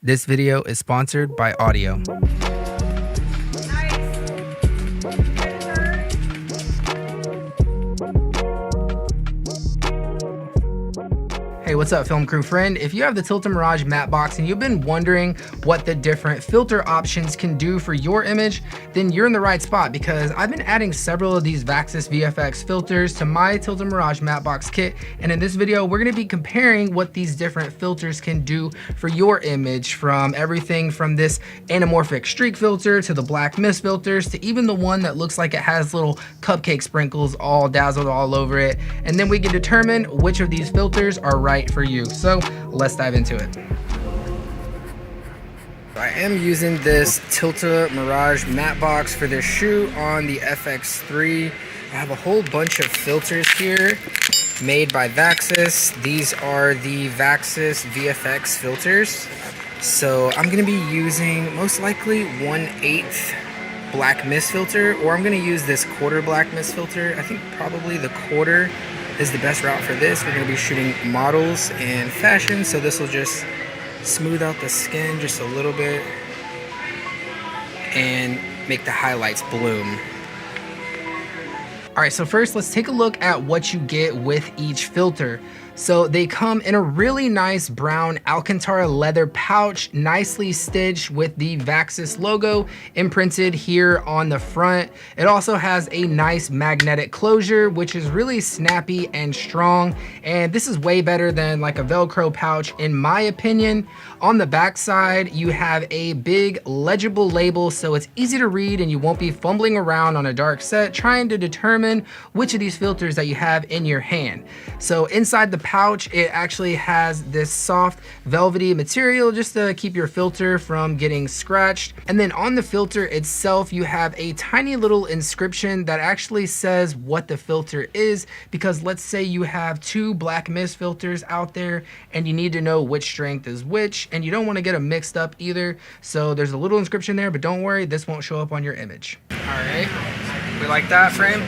This video is sponsored by Audiio. Hey, what's up, film crew friend? If you have the Tilta Mirage Matte Box and you've been wondering what the different filter options can do for your image, then you're in the right spot, because I've been adding several of these Vaxis VFX filters to my Tilta Mirage Matte Box kit, and in this video we're going to be comparing what these different filters can do for your image, from everything from this anamorphic streak filter to the BlackMist filters to even the one that looks like it has little cupcake sprinkles all dazzled all over it, and then we can determine which of these filters are right for you. So let's dive into it. I am using this Tilta Mirage Matte Box for this shoot on the FX3. I have a whole bunch of filters here made by Vaxis. These are the Vaxis VFX filters. So I'm going to be using most likely 1/8 BlackMist filter, or I'm going to use this quarter BlackMist filter. I think probably the quarter is the best route for this. We're going to be shooting models and fashion, so this will just smooth out the skin just a little bit and make the highlights bloom. Alright, so first let's take a look at what you get with each filter. So they come in a really nice brown Alcantara leather pouch, nicely stitched with the Vaxis logo imprinted here on the front. It also has a nice magnetic closure, which is really snappy and strong. And this is way better than like a Velcro pouch, in my opinion. On the back side, you have a big legible label, so it's easy to read and you won't be fumbling around on a dark set trying to determine which of these filters that you have in your hand. So inside the pouch, it actually has this soft velvety material just to keep your filter from getting scratched. And then on the filter itself, you have a tiny little inscription that actually says what the filter is, because let's say you have two BlackMist filters out there and you need to know which strength is which, and you don't want to get them mixed up either. So there's a little inscription there, but don't worry, this won't show up on your image. All right, we like that frame?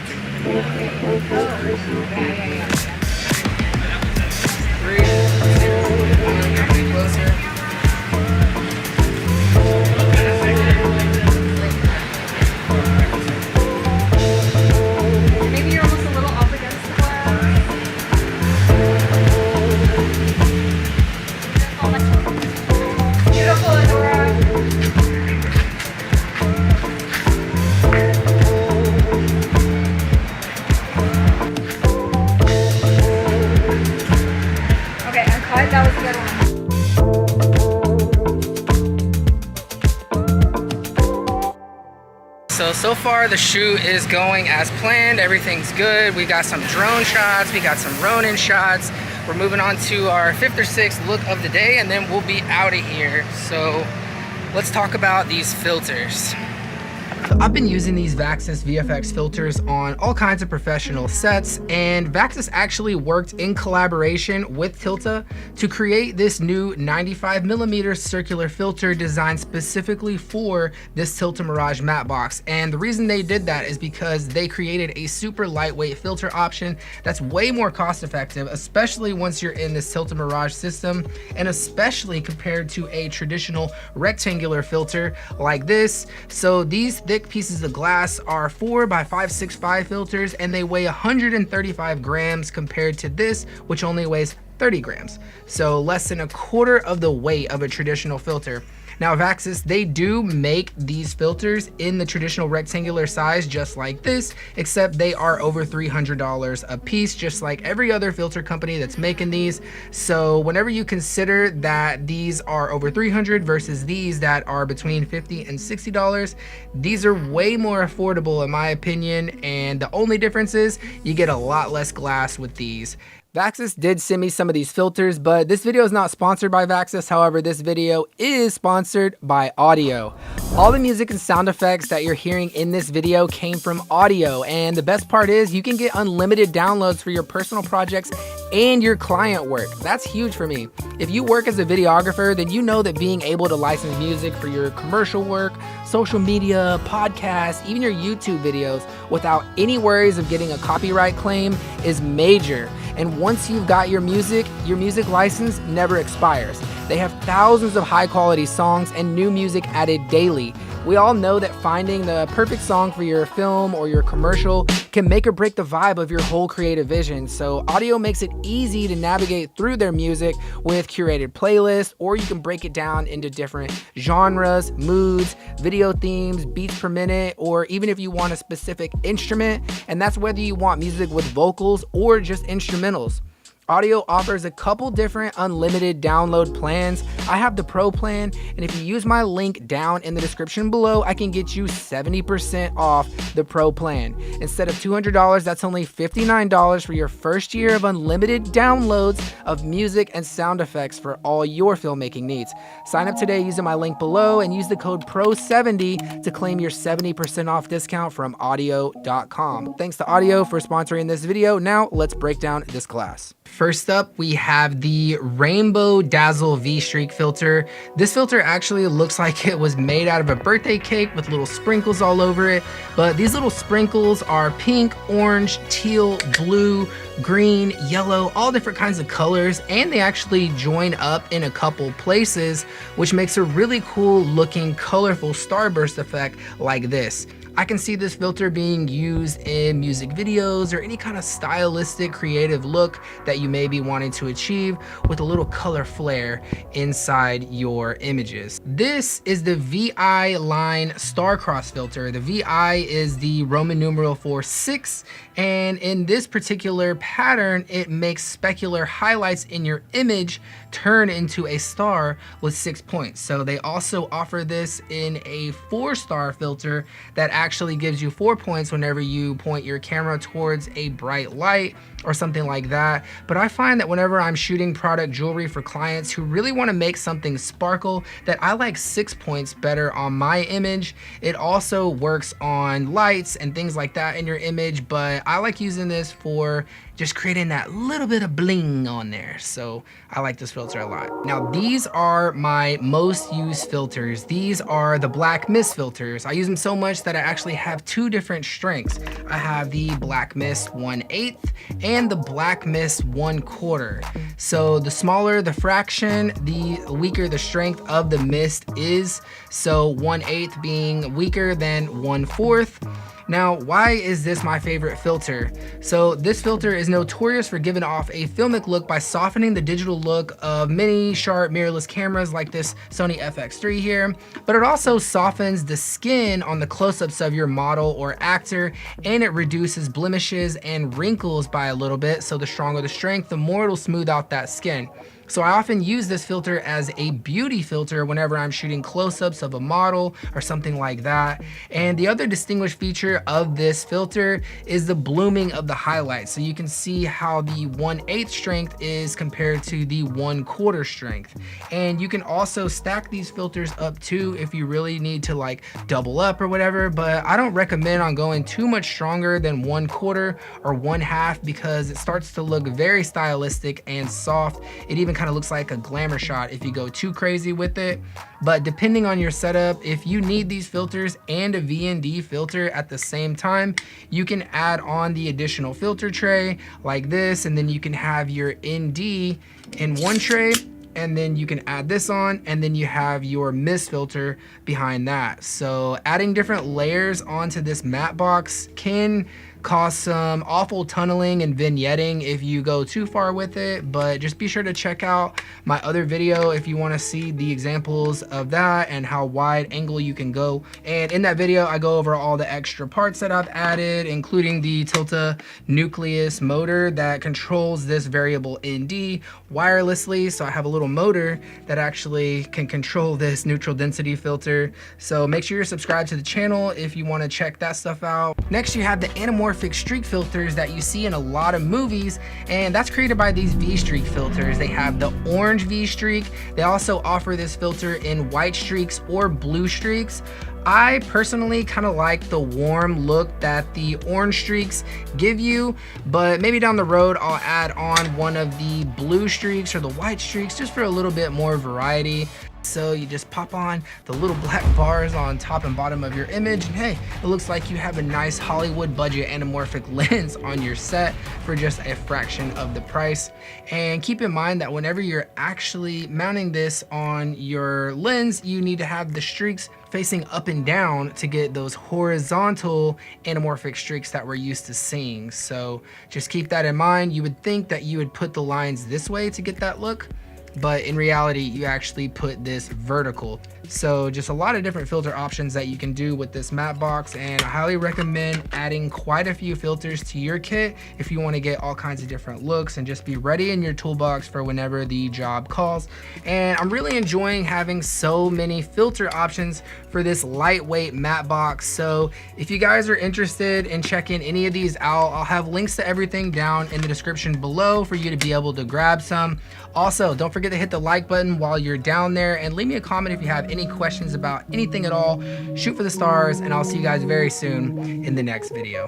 Closer. Maybe you're almost a little up against the glass. Beautiful, Adora. Okay, uncut. That was a good one. So far the shoot is going as planned. Everything's good. We got some drone shots, we got some Ronin shots. We're moving on to our 5th or 6th look of the day, and then we'll be out of here. So let's talk about these filters. So I've been using these Vaxis VFX filters on all kinds of professional sets, and Vaxis actually worked in collaboration with Tilta to create this new 95mm circular filter designed specifically for this Tilta Mirage Matte Box. And the reason they did that is because they created a super lightweight filter option that's way more cost effective, especially once you're in this Tilta Mirage system, and especially compared to a traditional rectangular filter like this. So these thick pieces of glass are 4x565 filters, and they weigh 135 grams compared to this, which only weighs 30 grams. So less than a quarter of the weight of a traditional filter. Now Vaxis, they do make these filters in the traditional rectangular size just like this, except they are over $300 a piece, just like every other filter company that's making these. So whenever you consider that these are over $300 versus these that are between $50 and $60, these are way more affordable in my opinion, and the only difference is you get a lot less glass with these. Vaxis did send me some of these filters, but this video is not sponsored by Vaxis. However, this video is sponsored by Audiio. All the music and sound effects that you're hearing in this video came from Audiio, and the best part is you can get unlimited downloads for your personal projects and your client work. That's huge for me. If you work as a videographer, then you know that being able to license music for your commercial work, social media, podcasts, even your YouTube videos without any worries of getting a copyright claim is major. And once you've got your music license never expires. They have thousands of high quality songs and new music added daily. We all know that finding the perfect song for your film or your commercial can make or break the vibe of your whole creative vision. So Audiio makes it easy to navigate through their music with curated playlists, or you can break it down into different genres, moods, video themes, beats per minute, or even if you want a specific instrument, and that's whether you want music with vocals or just instrumentals. Audiio offers a couple different unlimited download plans. I have the Pro plan, and if you use my link down in the description below, I can get you 70% off the Pro plan. Instead of $200, that's only $59 for your first year of unlimited downloads of music and sound effects for all your filmmaking needs. Sign up today using my link below and use the code PRO70 to claim your 70% off discount from audio.com. Thanks to Audiio for sponsoring this video. Now let's break down this class. First up, we have the Rainbow Dazzle V-Streak filter. This filter actually looks like it was made out of a birthday cake with little sprinkles all over it, but these little sprinkles are pink, orange, teal, blue, green, yellow, all different kinds of colors, and they actually join up in a couple places, which makes a really cool looking colorful starburst effect like this. I can see this filter being used in music videos or any kind of stylistic creative look that you may be wanting to achieve with a little color flare inside your images. This is the VI line star cross filter. The VI is the Roman numeral for 6, and in this particular pattern, it makes specular highlights in your image turn into a star with 6 points. So they also offer this in a 4-star filter that actually gives you 4 points whenever you point your camera towards a bright light or something like that. But I find that whenever I'm shooting product jewelry for clients who really want to make something sparkle, that I like 6 points better on my image. It also works on lights and things like that in your image, but I like using this for just creating that little bit of bling on there. So I like this filter a lot. Now these are my most used filters. These are the BlackMist filters. I use them so much that I actually have 2 different strengths. I have the BlackMist 1/8 and the BlackMist 1/4. So the smaller the fraction, the weaker the strength of the mist is. So 1/8 being weaker than 1/4. Now, why is this my favorite filter? So this filter is notorious for giving off a filmic look by softening the digital look of many sharp mirrorless cameras like this Sony FX3 here, but it also softens the skin on the close-ups of your model or actor, and it reduces blemishes and wrinkles by a little bit. So the stronger the strength, the more it'll smooth out that skin. So I often use this filter as a beauty filter whenever I'm shooting close-ups of a model or something like that. And the other distinguished feature of this filter is the blooming of the highlights. So you can see how the 1/8 strength is compared to the 1/4 strength. And you can also stack these filters up too if you really need to like double up or whatever, but I don't recommend on going too much stronger than 1/4 or 1/2 because it starts to look very stylistic and soft. It even kind of looks like a glamour shot if you go too crazy with it. But depending on your setup, if you need these filters and a VND filter at the same time, you can add on the additional filter tray like this, and then you can have your ND in one tray, and then you can add this on, and then you have your mist filter behind that. So adding different layers onto this matte box can cause some awful tunneling and vignetting if you go too far with it, but just be sure to check out my other video if you want to see the examples of that and how wide angle you can go. And in that video, I go over all the extra parts that I've added, including the Tilta nucleus motor that controls this variable ND wirelessly. So I have a little motor that actually can control this neutral density filter. So make sure you're subscribed to the channel if you want to check that stuff out. Next, you have the anamorphic streak filters that you see in a lot of movies, and that's created by these V-streak filters. They have the orange V-streak. They also offer this filter in white streaks or blue streaks. I personally kind of like the warm look that the orange streaks give you, but maybe down the road I'll add on one of the blue streaks or the white streaks just for a little bit more variety. So you just pop on the little black bars on top and bottom of your image, and hey, it looks like you have a nice Hollywood budget anamorphic lens on your set for just a fraction of the price. And keep in mind that whenever you're actually mounting this on your lens, you need to have the streaks facing up and down to get those horizontal anamorphic streaks that we're used to seeing. So just keep that in mind. You would think that you would put the lines this way to get that look, but in reality, you actually put this vertical. So just a lot of different filter options that you can do with this matte box, and I highly recommend adding quite a few filters to your kit if you want to get all kinds of different looks and just be ready in your toolbox for whenever the job calls. And I'm really enjoying having so many filter options for this lightweight matte box. So if you guys are interested in checking any of these out, I'll have links to everything down in the description below for you to be able to grab some. Also, don't forget to hit the like button while you're down there, and leave me a comment if you have any questions about anything at all. Shoot for the stars, and I'll see you guys very soon in the next video.